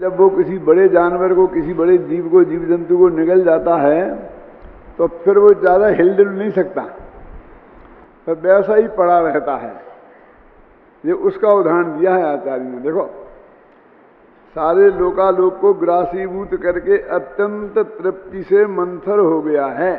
जब वो किसी बड़े जानवर को, किसी बड़े जीव को, जीव जंतु को निगल जाता है तो फिर वो ज़्यादा हिल डुल नहीं सकता, तो वैसा ही पड़ा रहता है। ये उसका उदाहरण दिया है आचार्य ने। देखो, सारे लोकालोक को ग्रासीभूत करके अत्यंत तृप्ति से मंथर हो गया है।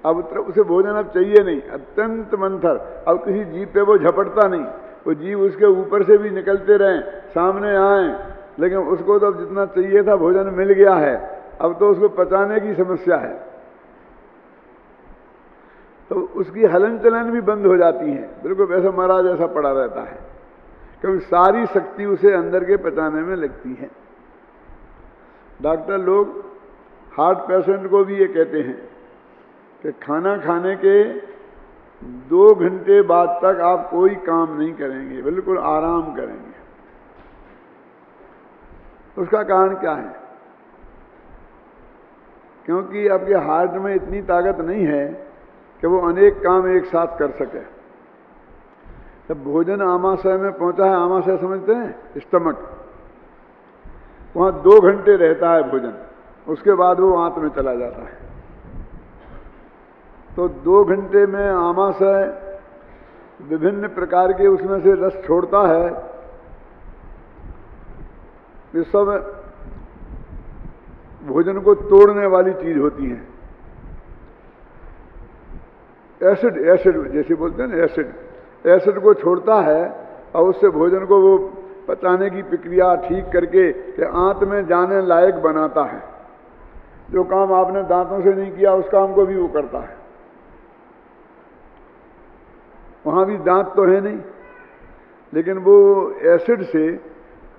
अब उसे भोजन अब चाहिए नहीं, अत्यंत मंथर। अब किसी जीव पे वो झपटता नहीं, वो जीव उसके ऊपर से भी निकलते रहें, सामने आए, लेकिन उसको तो अब जितना चाहिए था भोजन मिल गया है, अब तो उसको पचाने की समस्या है, तो उसकी हलन चलन भी बंद हो जाती है, बिल्कुल वैसा मरा जैसा पड़ा रहता है, क्योंकि सारी शक्ति उसे अंदर के पचाने में लगती है। डॉक्टर लोग हार्ट पेशेंट को भी ये कहते हैं कि खाना खाने के 2 घंटे बाद तक आप कोई काम नहीं करेंगे, बिल्कुल आराम करेंगे। उसका कारण क्या है? क्योंकि आपके हार्ट में इतनी ताकत नहीं है कि वो अनेक काम एक साथ कर सके। जब भोजन आमाशय में पहुंचा है, आमाशय समझते हैं, स्टमक, वहां 2 घंटे रहता है भोजन, उसके बाद वो आंत में चला जाता है। तो 2 घंटे में आमाशय विभिन्न प्रकार के उसमें से रस छोड़ता है। ये सब भोजन को तोड़ने वाली चीज होती हैं। एसिड, एसिड जैसे बोलते हैं ना, एसिड को छोड़ता है और उससे भोजन को वो पचाने की प्रक्रिया ठीक करके कि आंत में जाने लायक बनाता है। जो काम आपने दांतों से नहीं किया उस काम को भी वो करता है। वहां भी दांत तो है नहीं, लेकिन वो एसिड से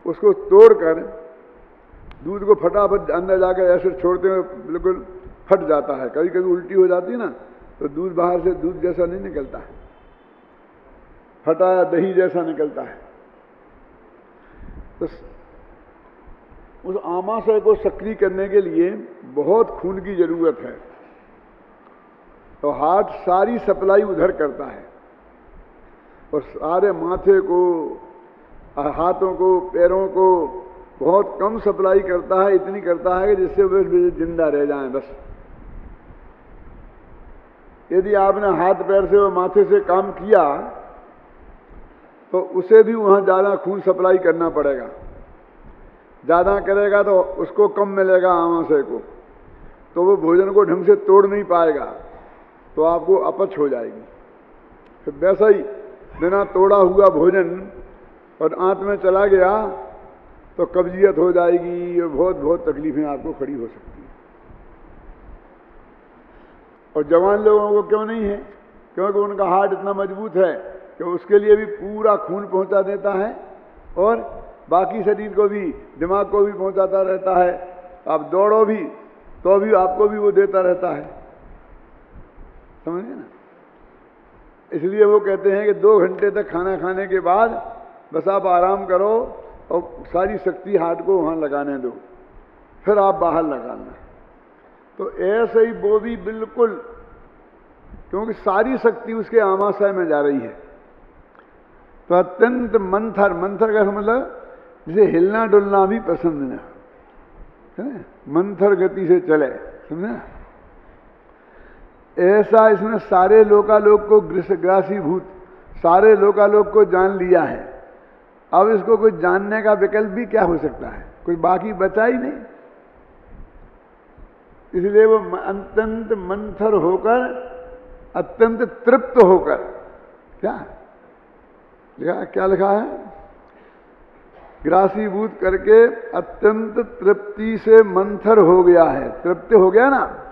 उसको तोड़कर दूध को फटाफट अंदर जाकर एसिड छोड़ते हुए बिल्कुल फट जाता है। कभी कभी उल्टी हो जाती है ना, तो दूध बाहर से दूध जैसा नहीं निकलता है, फटाया दही जैसा निकलता है। तो उस आमाशय को सक्रिय करने के लिए बहुत खून की जरूरत है। तो हार्ट सारी सप्लाई उधर करता है और सारे माथे को, हाथों को, पैरों को बहुत कम सप्लाई करता है। इतनी करता है कि जिससे वे जिंदा रह जाएं बस। यदि आपने हाथ पैर से और माथे से काम किया तो उसे भी वहां ज्यादा खून सप्लाई करना पड़ेगा। ज्यादा करेगा तो उसको कम मिलेगा आमाशय को, तो वो भोजन को ढंग से तोड़ नहीं पाएगा, तो आपको अपच हो जाएगी। फिर वैसा ही बिना तोड़ा हुआ भोजन और आंत में चला गया तो कब्जियत हो जाएगी और बहुत बहुत तकलीफें आपको खड़ी हो सकती हैं। और जवान लोगों को क्यों नहीं है? क्योंकि उनका हार्ट इतना मजबूत है कि उसके लिए भी पूरा खून पहुंचा देता है और बाकी शरीर को भी, दिमाग को भी पहुंचाता रहता है। आप दौड़ो भी तो भी आपको भी वो देता रहता है, समझे ना? इसलिए वो कहते हैं कि 2 घंटे तक खाना खाने के बाद बस आप आराम करो और सारी शक्ति हार्ट को वहां लगाने दो, फिर आप बाहर लगाना। तो ऐसे ही वो भी बिल्कुल, क्योंकि सारी शक्ति उसके आमाशय में जा रही है, तो अत्यंत मंथर, मंथर का मतलब जिसे हिलना डुलना भी पसंद न है, मंथर गति से चले, समझे? ऐसा इसने सारे लोकालोक को ग्रासीभूत, सारे लोकालोक को जान लिया है। अब इसको कोई जानने का विकल्प भी क्या हो सकता है? कोई बाकी बचा ही नहीं। इसलिए वो अत्यंत मंथर होकर, अत्यंत तृप्त होकर, क्या लिखा, क्या लिखा है? ग्रासीभूत करके अत्यंत तृप्ति से मंथर हो गया है। तृप्त हो गया ना,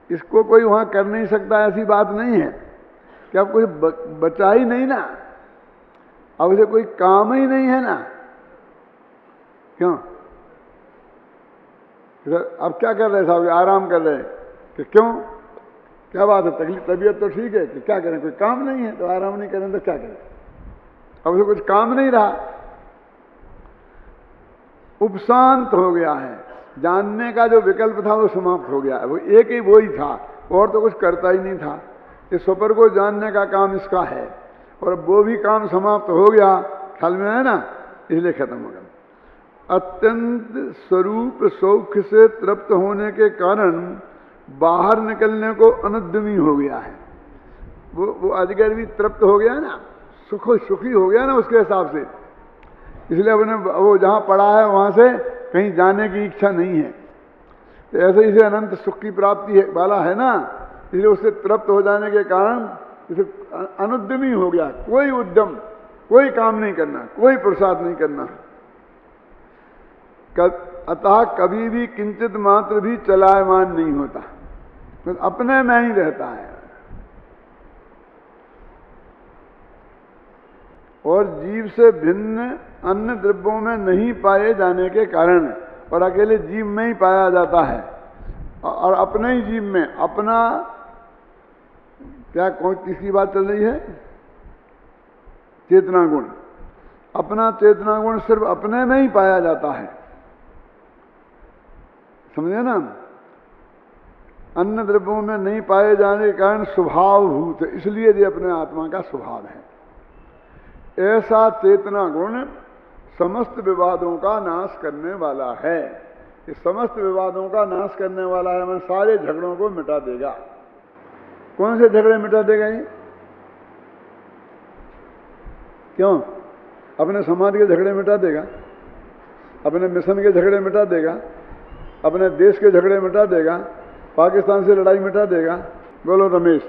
इसको कोई वहां कर नहीं सकता, ऐसी बात नहीं है कि अब कुछ बचा ही नहीं ना, अब उसे कोई काम ही नहीं है ना। क्यों? अब क्या कर रहे साहब? आराम कर रहे हैं कि क्यों? क्या बात है? तबीयत तो ठीक है कि क्या करें? कोई काम नहीं है तो आराम नहीं करें तो क्या करें? अब उसे कुछ काम नहीं रहा, उपशांत हो गया है। जानने का जो विकल्प था वो समाप्त हो गया। वो एक ही वो ही था, और तो कुछ करता ही नहीं था। इस स्वपर को जानने का काम इसका है, और वो भी काम समाप्त हो गया, ख्याल में है ना, इसलिए खत्म हो गया। अत्यंत स्वरूप सौख्य से तृप्त होने के कारण बाहर निकलने को अनुद्यमी हो गया है। वो अजगर भी तृप्त हो गया ना, सुखी हो गया ना उसके हिसाब से, इसलिए अपने वो जहाँ पड़ा है वहाँ से कहीं जाने की इच्छा नहीं है। तो ऐसे इसे अनंत सुख की प्राप्ति वाला है ना, इसलिए उससे तृप्त हो जाने के कारण इसे अनुद्यमी हो गया। कोई उद्यम, कोई काम नहीं करना, कोई पुरुषार्थ नहीं करना। अतः कभी भी किंचित मात्र भी चलायमान नहीं होता, तो अपने में ही रहता है। और जीव से भिन्न अन्य द्रव्यों में नहीं पाए जाने के कारण, और अकेले जीव में ही पाया जाता है, और अपने ही जीव में अपना क्या कौन किसकी बात चल रही है? चेतना गुण। अपना चेतना गुण सिर्फ अपने में ही पाया जाता है, समझे ना? अन्य द्रव्यों में नहीं पाए जाने के कारण स्वभावभूत है, इसलिए ये अपने आत्मा का स्वभाव है। ऐसा चेतना गुण समस्त विवादों का नाश करने वाला है। ये समस्त विवादों का नाश करने वाला है, मैं सारे झगड़ों को मिटा देगा। कौन से झगड़े मिटा देगा ये? क्यों? अपने समाज के झगड़े मिटा देगा, अपने मिशन के झगड़े मिटा देगा, अपने देश के झगड़े मिटा देगा, पाकिस्तान से लड़ाई मिटा देगा। बोलो रमेश।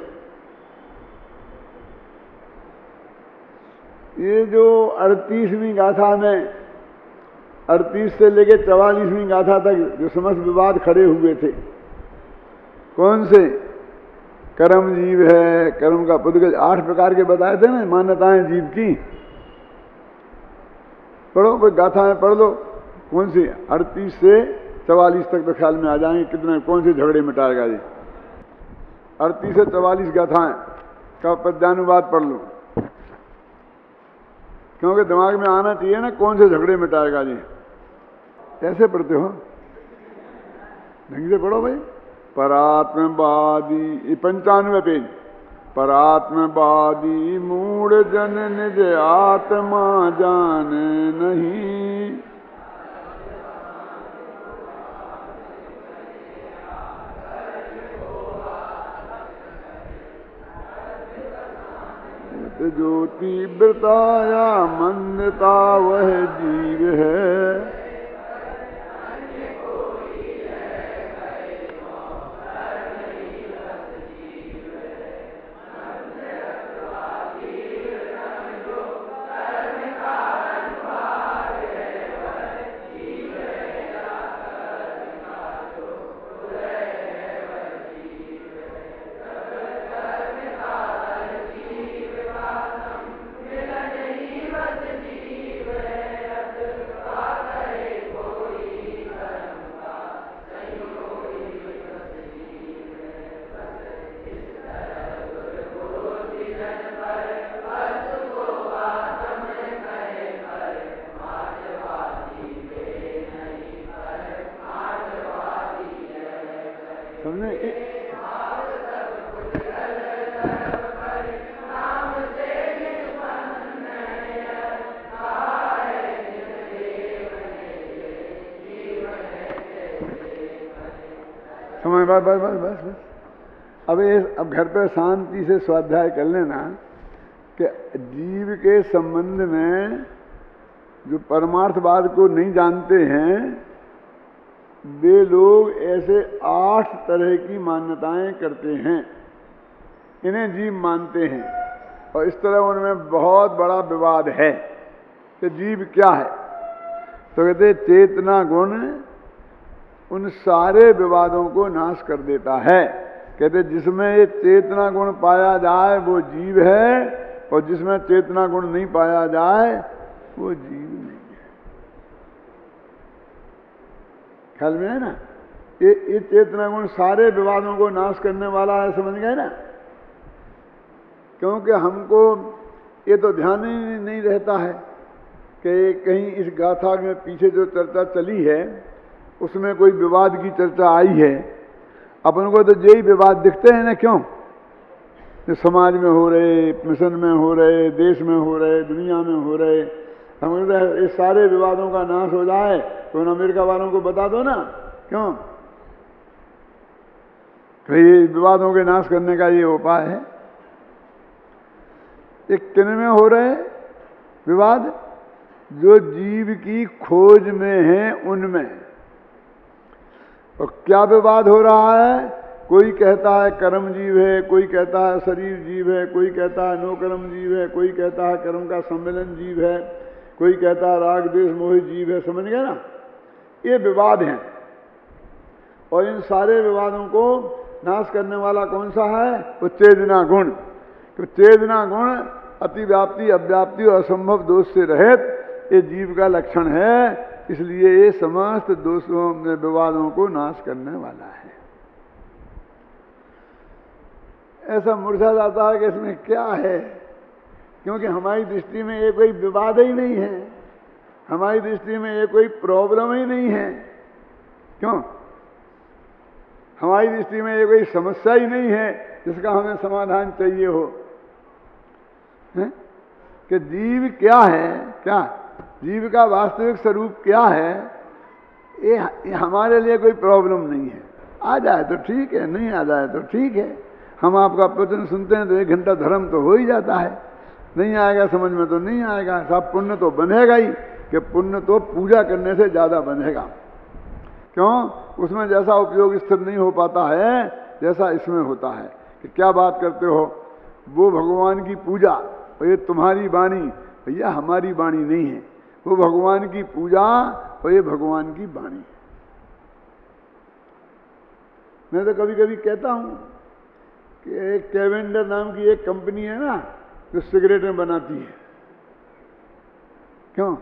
ये जो 38वीं गाथा में 38 से लेकर 44वीं गाथा तक जो समस्त विवाद खड़े हुए थे, कौन से? कर्म जीव है, कर्म का पुद्गल, 8 प्रकार के बताए थे ना मान्यताएं जीव की। पढ़ो कोई गाथाएं पढ़ लो, कौन सी 38 से 44 तक तो ख्याल में आ जाएंगे कितने कौन से झगड़े मिटाएगा ये। 38 से 44 गाथाएं का पद्यानुवाद पढ़ लो, क्योंकि दिमाग में आना चाहिए ना कौन से झगड़े मिटाएगा जी। कैसे पढ़ते हो? ढंग से पढ़ो भाई। परात्मवादी, 95 पेज। परात्मवादी मूढ़ जन निज आत्मा जान नहीं, जो तीव्रता या मंदता वह जीव है। बस अब घर पर शांति से स्वाध्याय कर लेना कि जीव के संबंध में जो परमार्थवाद को नहीं जानते हैं वे लोग ऐसे 8 तरह की मान्यताएं करते हैं, इन्हें जीव मानते हैं। और इस तरह उनमें बहुत बड़ा विवाद है कि जीव क्या है। तो कहते चेतना गुण उन सारे विवादों को नाश कर देता है। कहते जिसमें ये चेतना गुण पाया जाए वो जीव है, और जिसमें चेतना गुण नहीं पाया जाए वो जीव नहीं है। ख्याल में है ना? ये चेतना गुण सारे विवादों को नाश करने वाला है, समझ गए ना? क्योंकि हमको ये तो ध्यान ही नहीं रहता है कि कहीं इस गाथा में पीछे जो चर्चा चली है उसमें कोई विवाद की चर्चा आई है। अपन को तो यही विवाद दिखते हैं ना, क्यों? जो समाज में हो रहे, मिशन में हो रहे, देश में हो रहे, दुनिया में हो रहे, हम कहते हैं इस सारे विवादों का नाश हो जाए तो उन अमेरिका वालों को बता दो ना, क्यों भाई ये विवादों के नाश करने का ये उपाय है। एक किन में हो रहे विवाद, जो जीव की खोज में है उनमें। और क्या विवाद हो रहा है, कोई कहता है कर्म जीव है, कोई कहता है शरीर जीव है, कोई कहता है नो कर्म जीव है, कोई कहता है कर्म का सम्मिलन जीव है, कोई कहता है राग द्वेष मोह जीव है। समझ गए ना, ये विवाद हैं। और इन सारे विवादों को नाश करने वाला कौन सा है, वो चेतना गुण। तो चेतना गुण अतिव्याप्ति अव्याप्ति और असंभव दोष से रहित ये जीव का लक्षण है, इसलिए ये समस्त दोषों में विवादों को नाश करने वाला है। ऐसा मूर्छा जाता है कि इसमें क्या है, क्योंकि हमारी दृष्टि में ये कोई विवाद ही नहीं है, हमारी दृष्टि में ये कोई प्रॉब्लम ही नहीं है। क्यों, हमारी दृष्टि में ये कोई समस्या ही नहीं है जिसका हमें समाधान चाहिए हो। है? कि जीव क्या है, क्या जीव का वास्तविक स्वरूप क्या है, ये हमारे लिए कोई प्रॉब्लम नहीं है। आ जाए तो ठीक है, नहीं आ जाए तो ठीक है। हम आपका प्रवचन सुनते हैं तो 1 घंटा धर्म तो हो ही जाता है, नहीं आएगा समझ में तो नहीं आएगा, सब पुण्य तो बनेगा ही, कि पुण्य तो पूजा करने से ज़्यादा बनेगा। क्यों, उसमें जैसा उपयोग स्थिर नहीं हो पाता है जैसा इसमें होता है। कि क्या बात करते हो, वो भगवान की पूजा और ये तुम्हारी वाणी, भैया हमारी वाणी नहीं है, वो भगवान की पूजा और ये भगवान की वाणी। मैं तो कभी कभी कहता हूं कि एक कैवेंडर नाम की एक कंपनी है ना, जो सिगरेटें बनाती है। क्यों,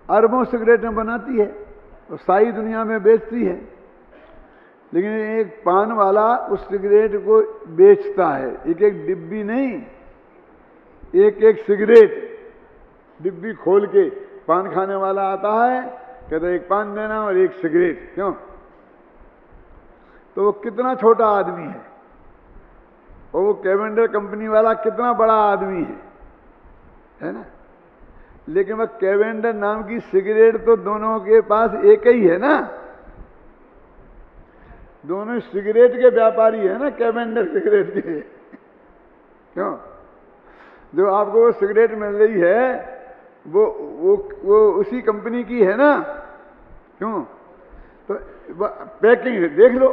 अरबों सिगरेटें बनाती है और सारी दुनिया में बेचती है, लेकिन एक पान वाला उस सिगरेट को बेचता है, एक एक डिब्बी नहीं, एक एक सिगरेट डिब्बी खोल के पान खाने वाला आता है, कहता है एक पान देना और एक सिगरेट। क्यों, तो वो कितना छोटा आदमी है और वो कैवेंडर कंपनी वाला कितना बड़ा आदमी है ना। लेकिन वह कैवेंडर नाम की सिगरेट तो दोनों के पास एक ही है ना, दोनों सिगरेट के व्यापारी है ना, कैवेंडर सिगरेट के। क्यों, जो आपको वो सिगरेट मिल रही है वो उसी कंपनी की है ना। क्यों, तो पैकिंग देख लो,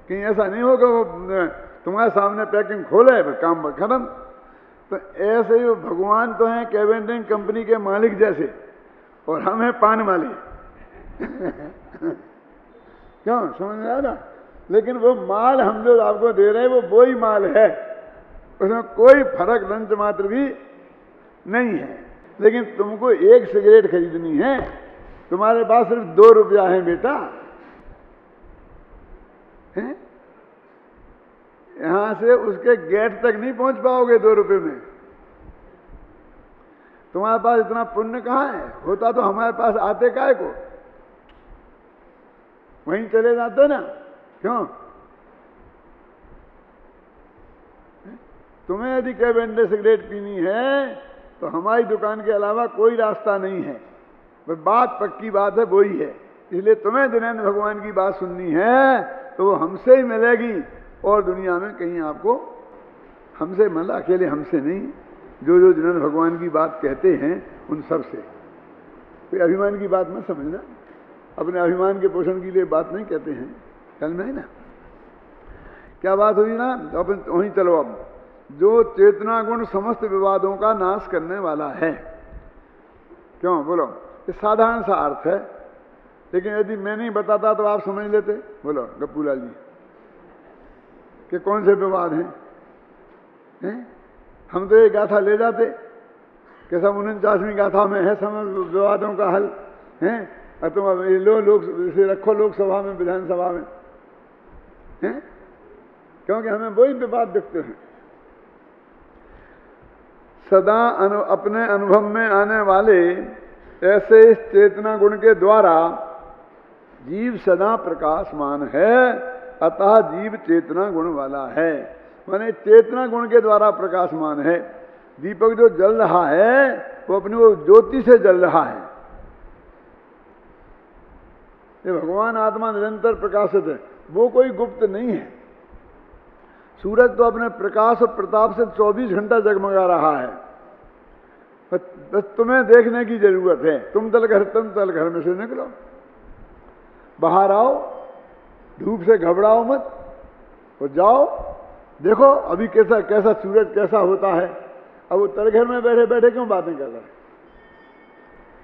कहीं ऐसा नहीं होगा वो तुम्हारे सामने पैकिंग खोले काम खत्म। तो ऐसे ही भगवान तो हैं कैवेंडर कंपनी के मालिक जैसे, और हम हैं पान वाले। क्यों, समझ में आ रहा, लेकिन वो माल हम जो आपको दे रहे हैं वो ही माल है, उसमें कोई फर्क लंच मात्र भी नहीं है। लेकिन तुमको एक सिगरेट खरीदनी है, तुम्हारे पास सिर्फ 2 रुपया है बेटा, है? यहां से उसके गेट तक नहीं पहुंच पाओगे 2 रुपये में। तुम्हारे पास इतना पुण्य कहां है, होता तो हमारे पास आते काहे को, वहीं चले जाते ना। क्यों, तुम्हें यदि कैवेंडर सिगरेट पीनी है तो हमारी दुकान के अलावा कोई रास्ता नहीं है, बस बात पक्की बात है, वो ही है। इसलिए तुम्हें दिनेंद्र भगवान की बात सुननी है तो वो हमसे ही मिलेगी, और दुनिया में कहीं आपको हमसे मतलब अकेले हमसे नहीं, जो जो दिनेंद्र भगवान की बात कहते हैं उन सब से। कोई अभिमान की बात मत समझना, अपने अभिमान के पोषण के लिए बात नहीं कहते हैं। कल में है ना, क्या बात हुई ना, तो अपन वहीं चलो। अब जो चेतना गुण समस्त विवादों का नाश करने वाला है। क्यों, बोलो, ये साधारण सा अर्थ है, लेकिन यदि मैं नहीं बताता तो आप समझ लेते। बोलो गप्पूलाल जी, कि कौन से विवाद हैं? हम तो ये गाथा ले जाते कि सब 49वीं गाथा में है समस्त विवादों का हल है, और तुम अब लोग इसे रखो लोकसभा में, विधानसभा में, हैं? क्योंकि हमें वही विवाद दिखते हैं। सदा अपने अनुभव में आने वाले ऐसे इस चेतना गुण के द्वारा जीव सदा प्रकाशमान है, अतः जीव चेतना गुण वाला है। माने चेतना गुण के द्वारा प्रकाशमान है। दीपक जो जल रहा है वो अपनी वो ज्योति से जल रहा है। ये भगवान आत्मा निरंतर प्रकाशित है, वो कोई गुप्त नहीं है। सूरज तो अपने प्रकाश और प्रताप से 24 घंटा जगमगा रहा है, बस तुम्हें देखने की जरूरत है। तुम तल घर में से निकलो, बाहर आओ, धूप से घबराओ मत और जाओ, देखो अभी कैसा कैसा सूरज कैसा होता है। अब वो तलघर में बैठे बैठे क्यों बातें कर रहे हैं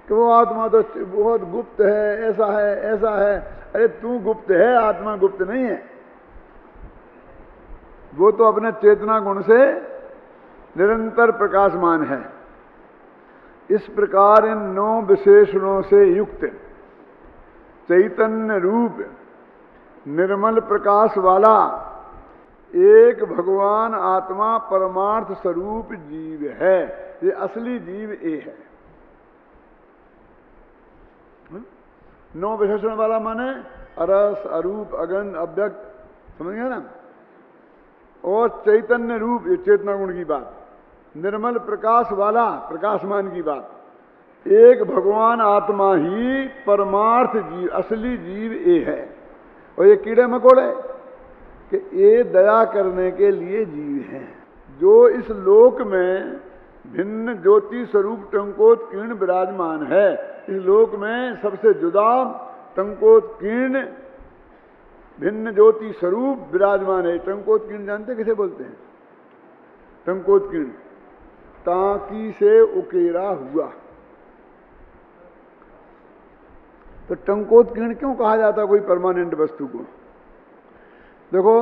कि वो आत्मा तो बहुत गुप्त है, ऐसा है ऐसा है। अरे तू गुप्त है, आत्मा गुप्त नहीं है। वो तो अपने चेतना गुण से निरंतर प्रकाशमान है। इस प्रकार इन 9 विशेषणों से युक्त चैतन्य रूप निर्मल प्रकाश वाला एक भगवान आत्मा परमार्थ स्वरूप जीव है। ये असली जीव ये है। 9 विशेषण वाला माने अरस, अरूप, अगंध, अव्यक्त, समझ गए ना। और चैतन्य रूप, ये चेतना गुण की बात। निर्मल प्रकाश वाला, प्रकाशमान की बात। एक भगवान आत्मा ही परमार्थ जीव, असली जीव ये है। और ये कीड़े मकोड़े कि ये दया करने के लिए जीव हैं, जो इस लोक में भिन्न ज्योति स्वरूप टंकोत्कीर्ण विराजमान है। इस लोक में सबसे जुदा टंकोत्कीर्ण भिन्न ज्योति स्वरूप विराजमान है। टंकोत्कीर्ण जानते किसे बोलते हैं? टंकोत्कीर्ण, टांकी से उकेरा हुआ। तो टंकोत्कीर्ण क्यों कहा जाता कोई परमानेंट वस्तु को? देखो,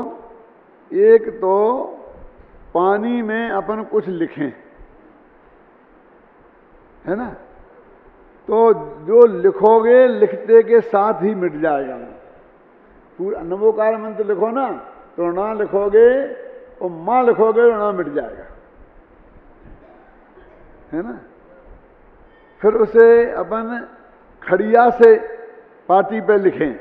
एक तो पानी में अपन कुछ लिखें, है ना, तो जो लिखोगे लिखते के साथ ही मिट जाएगा। पूरा नमोकार मंत्र लिखो ना, तो ना लिखोगे और मां लिखोगे तो ना मिट जाएगा, है ना। फिर उसे अपन खड़िया से पाटी पे लिखें।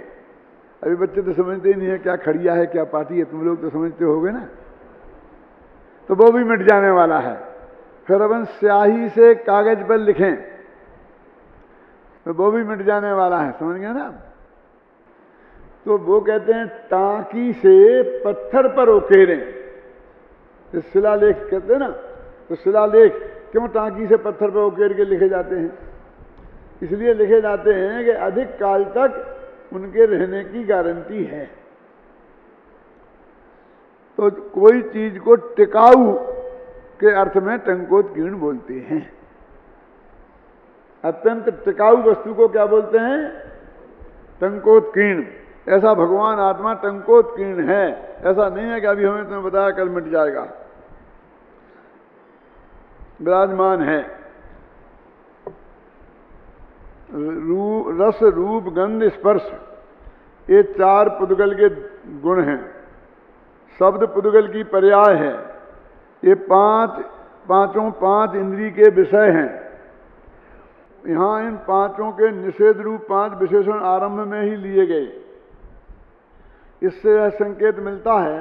अभी बच्चे तो समझते ही नहीं है क्या खड़िया है क्या पाटी है, तुम लोग तो समझते होगे ना, तो वो भी मिट जाने वाला है। फिर अपन स्याही से कागज पर लिखें तो वो भी मिट जाने वाला है, समझ गए ना। तो वो कहते हैं टांकी से पत्थर पर उकेरें, तो शिलालेख कहते हैं ना। तो शिलालेख क्यों टांकी से पत्थर पर उकेर के लिखे जाते हैं? इसलिए लिखे जाते हैं कि अधिक काल तक उनके रहने की गारंटी है। तो कोई चीज को टिकाऊ के अर्थ में टंकोत्कीर्ण बोलते हैं। अत्यंत टिकाऊ वस्तु को क्या बोलते हैं? टंकोत्कीर्ण। ऐसा भगवान आत्मा टंकोत्कीर्ण है। ऐसा नहीं है कि अभी हमें तुम्हें बताया कल मिट जाएगा, विराजमान है। रस, रूप, गंध, स्पर्श, ये 4 पुद्गल के गुण हैं। शब्द पुद्गल की पर्याय है। ये पांचों 5 इंद्रिय के विषय हैं। यहां इन 5 के निषेध रूप 5 विशेषण आरंभ में ही लिए गए। इससे यह संकेत मिलता है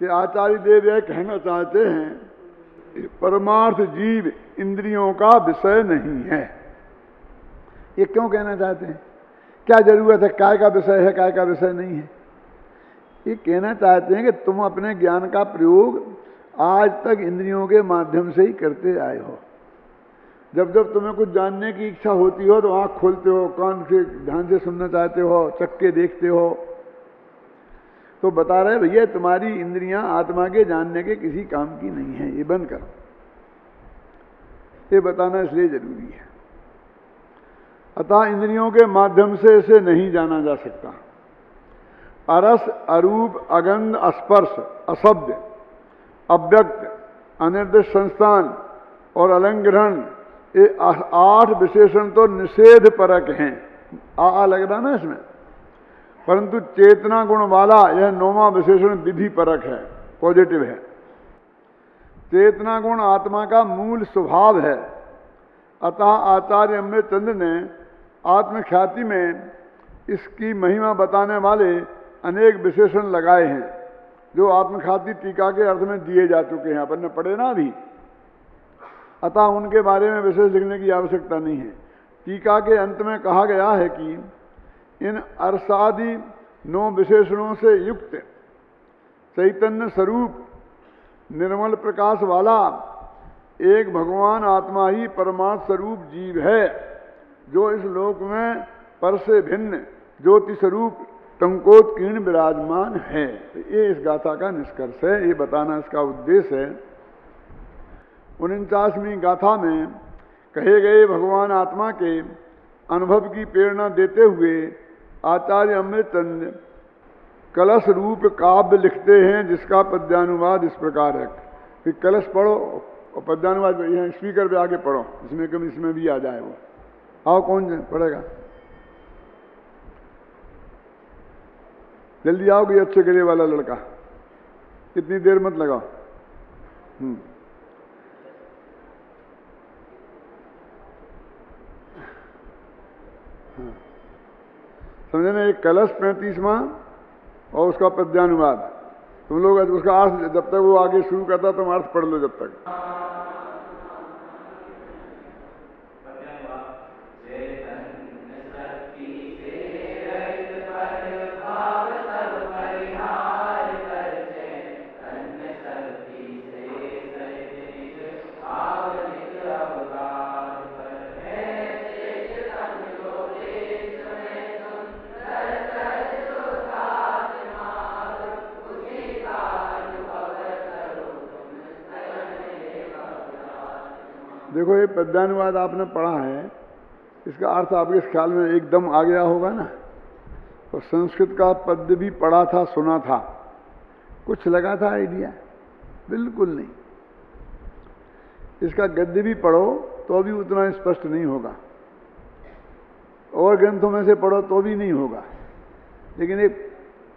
कि आचार्य देव यह कहना चाहते हैं परमार्थ जीव इंद्रियों का विषय नहीं है। ये क्यों कहना चाहते हैं? क्या जरूरत है? काय का विषय है, काय का विषय नहीं है? ये कहना चाहते हैं कि तुम अपने ज्ञान का प्रयोग आज तक इंद्रियों के माध्यम से ही करते आए हो। जब जब तुम्हें कुछ जानने की इच्छा होती हो तो आंख खोलते हो, कान से ध्यान से सुनना चाहते हो, चक्के देखते हो। तो बता रहे भैया तुम्हारी इंद्रियां आत्मा के जानने के किसी काम की नहीं है, ये बंद करो। ये बताना इसलिए जरूरी है। अतः इंद्रियों के माध्यम से इसे नहीं जाना जा सकता। अरस, अरूप, अगंध, स्पर्श, अशब्द, अव्यक्त, अनिर्दिष्ट संस्थान और अलंग्रहण, ये 8 विशेषण तो निषेध परक हैं। आ लग रहा ना इसमें। परंतु चेतना गुण वाला यह 9वां विशेषण विधि परक है, पॉजिटिव है। चेतना गुण आत्मा का मूल स्वभाव है। अतः आचार्य अमृतचंद्र ने आत्मख्याति में इसकी महिमा बताने वाले अनेक विशेषण लगाए हैं, जो आत्मख्याति टीका के अर्थ में दिए जा चुके हैं। अपन ने पढ़े ना अभी। अतः उनके बारे में विशेष लिखने की आवश्यकता नहीं है। टीका के अंत में कहा गया है कि इन अर्षादि 9 विशेषणों से युक्त चैतन्य स्वरूप निर्मल प्रकाश वाला एक भगवान आत्मा ही परमात्म स्वरूप जीव है, जो इस लोक में पर से भिन्न ज्योति स्वरूप टंकोत्कीर्ण विराजमान है। तो ये इस गाथा का निष्कर्ष है, ये बताना इसका उद्देश्य है। 49वीं गाथा में कहे गए भगवान आत्मा के अनुभव की प्रेरणा देते हुए आचार्य अमृतचंद कलश रूप काव्य लिखते हैं, जिसका पद्यानुवाद इस प्रकार है कि कलश पढ़ो और पद्यानुवाद यहाँ स्पीकर पे आके पढ़ो, इसमें कम इसमें भी आ जाए वो। आओ, कौन पढ़ेगा? जल्दी आओ कि अच्छे गले वाला लड़का, इतनी देर मत लगाओ। समझे ना? एक कलश 35वां और उसका पद्यानुवाद। तुम लोग उसका अर्थ जब तक वो आगे शुरू करता तुम अर्थ पढ़ लो जब तक। देखो, ये पद्यानुवाद आपने पढ़ा है, इसका अर्थ आपके इस ख्याल में एकदम आ गया होगा ना। और संस्कृत का पद्य भी पढ़ा था, सुना था, कुछ लगा था आइडिया? बिल्कुल नहीं। इसका गद्य भी पढ़ो तो भी उतना स्पष्ट नहीं होगा, और ग्रंथों में से पढ़ो तो भी नहीं होगा। लेकिन एक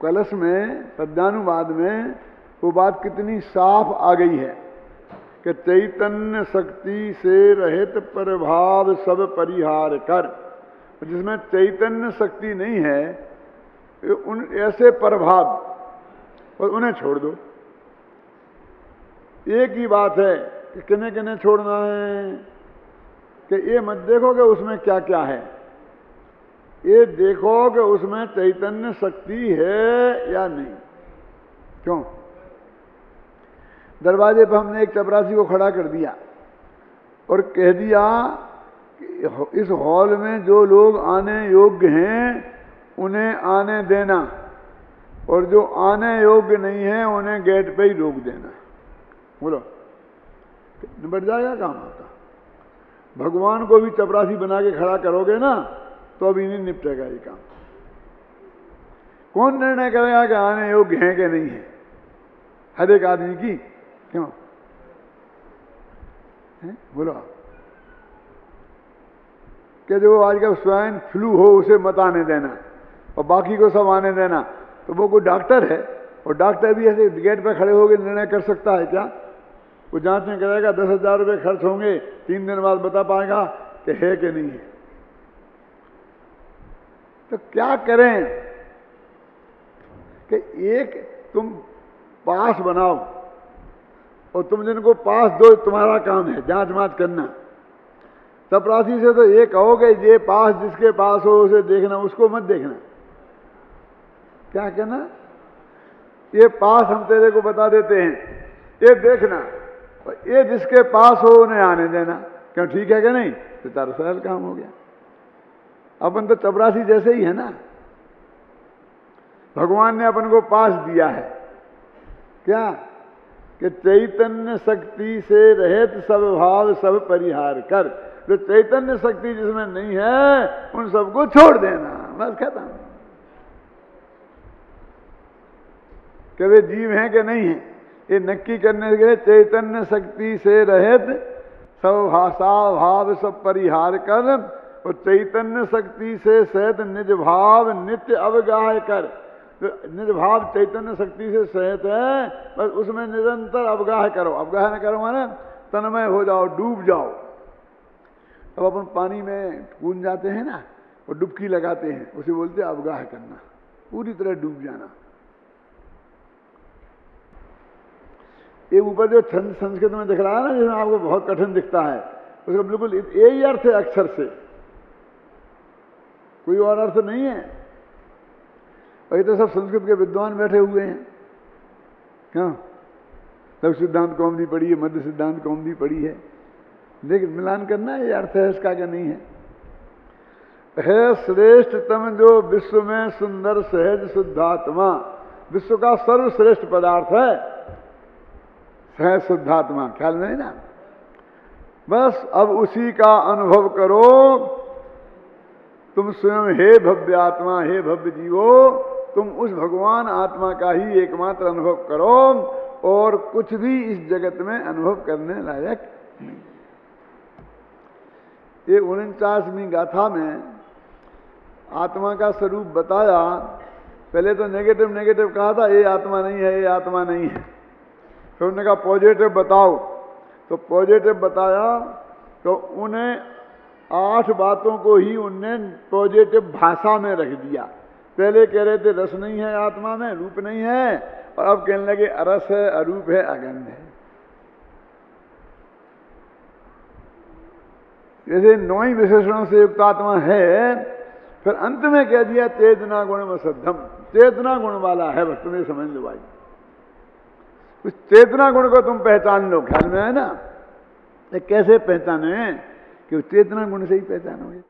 कलश में पद्यानुवाद में वो बात कितनी साफ आ गई है कि चैतन्य शक्ति से रहित प्रभाव सब परिहार कर। जिसमें चैतन्य शक्ति नहीं है, उन ऐसे प्रभाव और उन्हें छोड़ दो। एक ही बात है कि किन्हें किन्हें छोड़ना है कि ये मत देखो कि उसमें क्या क्या है, ये देखो कि उसमें चैतन्य शक्ति है या नहीं। क्यों? दरवाजे पर हमने एक चपरासी को खड़ा कर दिया और कह दिया कि इस हॉल में जो लोग आने योग्य हैं उन्हें आने देना, और जो आने योग्य नहीं है उन्हें गेट पे ही रोक देना। बोलो, निपट जाएगा काम आपका। भगवान को भी चपरासी बना के खड़ा करोगे ना तो अभी नहीं निपटेगा ये काम। कौन निर्णय करेगा कि आने योग्य है कि नहीं है? हर एक आदमी की। क्यों? बोलो, कि जो आजकल स्वाइन फ्लू हो उसे मत आने देना और बाकी को सब आने देना, तो वो कोई डॉक्टर है? और डॉक्टर भी ऐसे गेट पर खड़े होकर निर्णय कर सकता है क्या? वो जांचने करेगा, 10,000 रुपये खर्च होंगे, 3 दिन बाद बता पाएगा कि है कि नहीं है। तो क्या करें कि एक तुम पास बनाओ और तुम जिनको पास दो तुम्हारा काम है जांच माच करना। चपरासी से तो ये कहोगे ये पास जिसके पास हो उसे देखना, उसको मत देखना। क्या कहना? ये पास हम तेरे को बता देते हैं, ये देखना, और ये जिसके पास हो उन्हें आने देना। क्यों? ठीक है कि नहीं? तो तारा सरल काम हो गया। अपन तो चपरासी जैसे ही है ना। भगवान ने अपन को पास दिया है क्या? कि चैतन्य शक्ति से रहित सब भाव सब परिहार कर। जो चैतन्य शक्ति जिसमें नहीं है उन सबको छोड़ देना, बस खत्म। कि वे जीव हैं कि नहीं है, ये नक्की करने के लिए चैतन्य शक्ति से रहित सब भाषा भाव सब परिहार कर, और चैतन्य शक्ति से सहित निज भाव नित्य अवगाह कर। निज भाव चैतन्य शक्ति से सहित है, बस उसमें निरंतर अवगाह करो। अवगाह न करो माने तन्मय हो जाओ, डूब जाओ। अब अपन पानी में कूद जाते हैं ना, और डुबकी लगाते हैं, उसे बोलते हैं अवगाह करना, पूरी तरह डूब जाना। ये ऊपर जो छंद संस्कृत में दिख रहा है ना, जिसमें आपको बहुत कठिन दिखता है, उसका बिल्कुल यही अर्थ है अक्षर से, कोई और अर्थ नहीं है। वही तो सब संस्कृत के विद्वान बैठे हुए हैं, क्यों? तब सिद्धांत कौमुदी पढ़ी है, मध्य सिद्धांत कौमुदी पढ़ी है, लेकिन मिलान करना ये अर्थ है इसका क्या नहीं है श्रेष्ठतम जो विश्व में सुंदर सहज शुद्धात्मा, विश्व का सर्वश्रेष्ठ पदार्थ है सहज शुद्धात्मा, ख्याल में है ना। बस अब उसी का अनुभव करो तुम स्वयं, हे भव्य आत्मा, हे भव्य जीवो, तुम उस भगवान आत्मा का ही एकमात्र अनुभव करो और कुछ भी इस जगत में अनुभव करने लायक नहीं। ये 49वीं गाथा में आत्मा का स्वरूप बताया। पहले तो नेगेटिव कहा था, ये आत्मा नहीं है, ये आत्मा नहीं है। फिर उन्होंने कहा पॉजिटिव बताओ, तो पॉजिटिव बताया, तो उन्हें 8 बातों को ही उनने पॉजिटिव भाषा में रख दिया। पहले कह रहे थे रस नहीं है आत्मा में, रूप नहीं है, और अब कहने लगे अरस है, अरूप है, अगंध है। जैसे 9 ही विशेषणों से युक्त आत्मा है, फिर अंत में कह दिया चेतना गुण वसद्धम, चेतना गुण वाला है, बस तुम्हें समझ लो भाई। उस चेतना गुण को तुम पहचान लो, ख्याल में है ना। कैसे पहचाने? कि चेतना गुण से ही पहचानोगे।